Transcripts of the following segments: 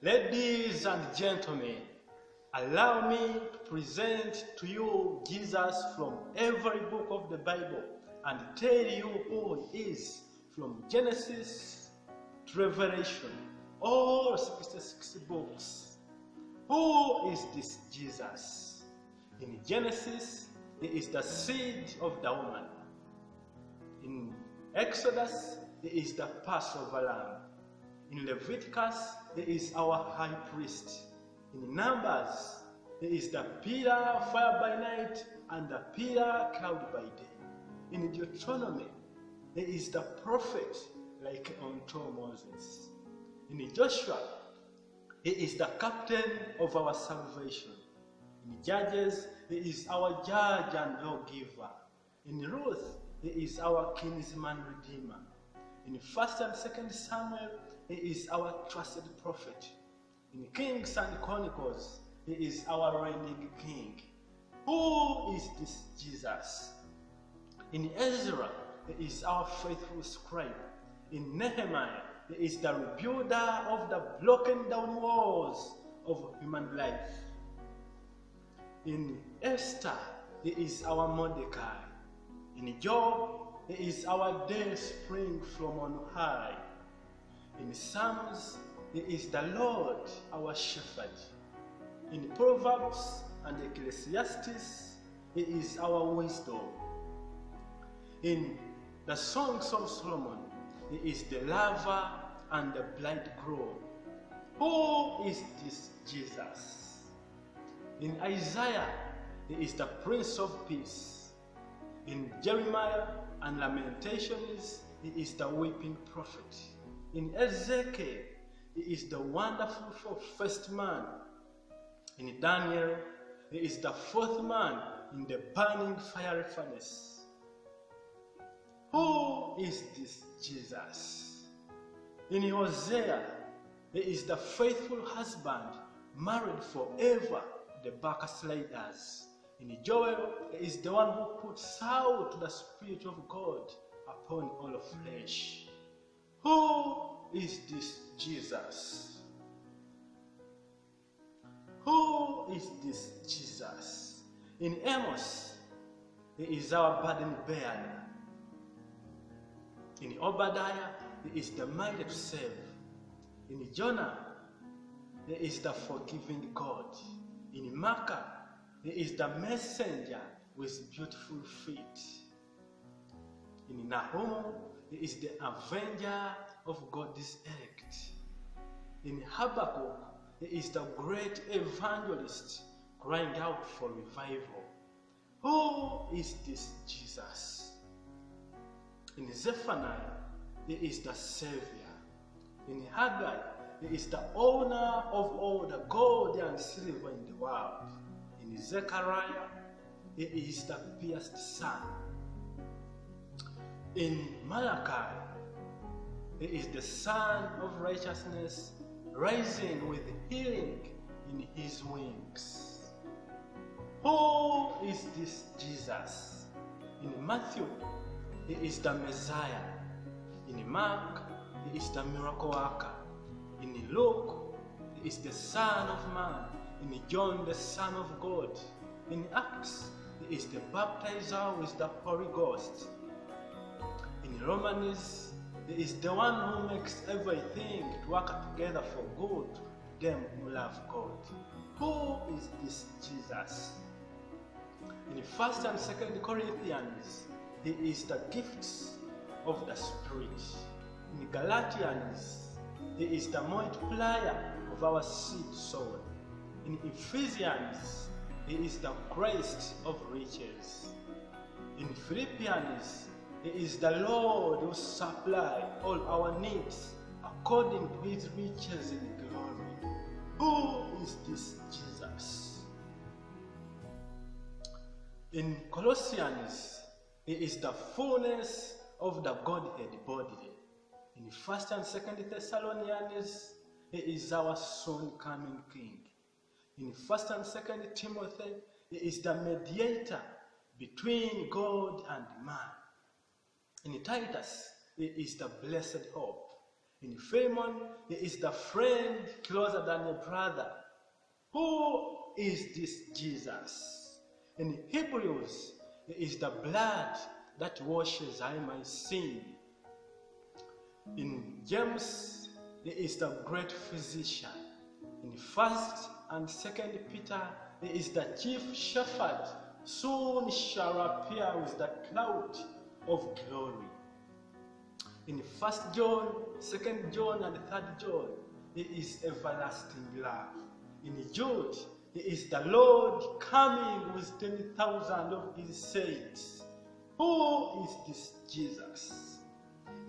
Ladies and gentlemen, allow me to present to you Jesus from every book of the Bible and tell you who he is from Genesis to Revelation, all 66 books. Who is this Jesus? In Genesis, he is the seed of the woman. In Exodus, he is the Passover lamb. In Leviticus, he is our high priest. In Numbers, he is the pillar of fire by night and the pillar cloud by day. In Deuteronomy, he is the prophet like unto Moses. In Joshua, he is the captain of our salvation. In Judges, he is our judge and lawgiver. In Ruth, he is our kinsman redeemer. In 1st and 2nd Samuel, he is our trusted prophet. In Kings and Chronicles, he is our reigning king. Who is this Jesus? In Ezra, he is our faithful scribe. In Nehemiah, he is the rebuilder of the broken down walls of human life. In Esther, he is our Mordecai. In Job, he is our day spring from on high. In Psalms, he is the Lord, our shepherd. In Proverbs and Ecclesiastes, he is our wisdom. In the Songs of Solomon, he is the lover and the bridegroom. Who is this Jesus? In Isaiah, he is the Prince of Peace. In Jeremiah and Lamentations, he is the weeping prophet. In Ezekiel, he is the wonderful first man. In Daniel, he is the fourth man in the burning fiery furnace. Who is this Jesus? In Hosea, he is the faithful husband, married forever to the backsliders. In Joel, he is the one who puts out the Spirit of God upon all flesh. Who is this Jesus? Who is this Jesus? In Amos, he is our burden bearer. In Obadiah, he is the mighty to save. In Jonah, he is the forgiving God. In Micah, he is the messenger with beautiful feet. In Nahum, he is the avenger of God's elect. In Habakkuk, he is the great evangelist crying out for revival. Who is this Jesus? In Zephaniah, he is the Savior. In Haggai, he is the owner of all the gold and silver in the world. In Zechariah, he is the pierced Son. In Malachi, he is the Son of righteousness, rising with healing in his wings. Who is this Jesus? In Matthew, he is the Messiah. In Mark, he is the miracle worker. In Luke, he is the Son of Man. In John, the Son of God. In Acts, he is the baptizer with the Holy Ghost. In Romans, he is the one who makes everything to work together for good to them who love God. Who is this Jesus? In 1st and 2nd Corinthians, he is the gifts of the Spirit. In Galatians, he is the multiplier of our seed sown. In Ephesians, he is the Christ of riches. In Philippians, he is the Lord who supplies all our needs according to his riches in glory. Who is this Jesus? In Colossians, he is the fullness of the Godhead bodily. In 1st and 2nd Thessalonians, he is our soon coming King. In 1st and 2nd Timothy, he is the mediator between God and man. In Titus, he is the blessed hope. In Philemon, he is the friend closer than a brother. Who is this Jesus? In Hebrews, he is the blood that washes away my sin. In James, he is the great physician. In 1st and 2nd Peter, he is the chief shepherd. Soon shall appear with the cloud of glory. In 1st John, 2nd John, and 3rd John, he is everlasting love. In Jude, he is the Lord coming with 10,000 of his saints. Who is this Jesus?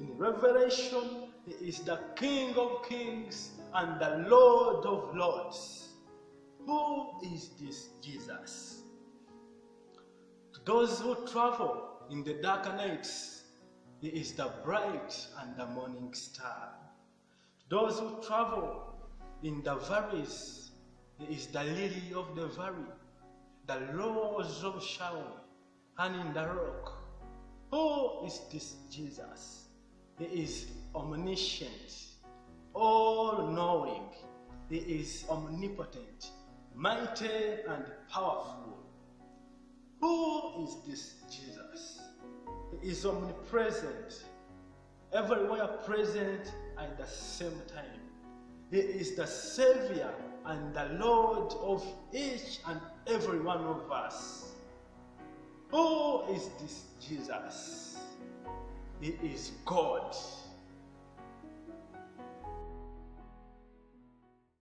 In Revelation, he is the King of kings and the Lord of lords. Who is this Jesus? To those who travel in the dark nights, he is the bright and the morning star. To those who travel in the valleys, he is the lily of the valley, the rose of Sharon, and in the rock. Who is this Jesus? He is omniscient, all-knowing. He is omnipotent, mighty and powerful. Who is this Jesus? He is omnipresent, everywhere present at the same time. He is the Savior and the Lord of each and every one of us. Who is this Jesus? He is God.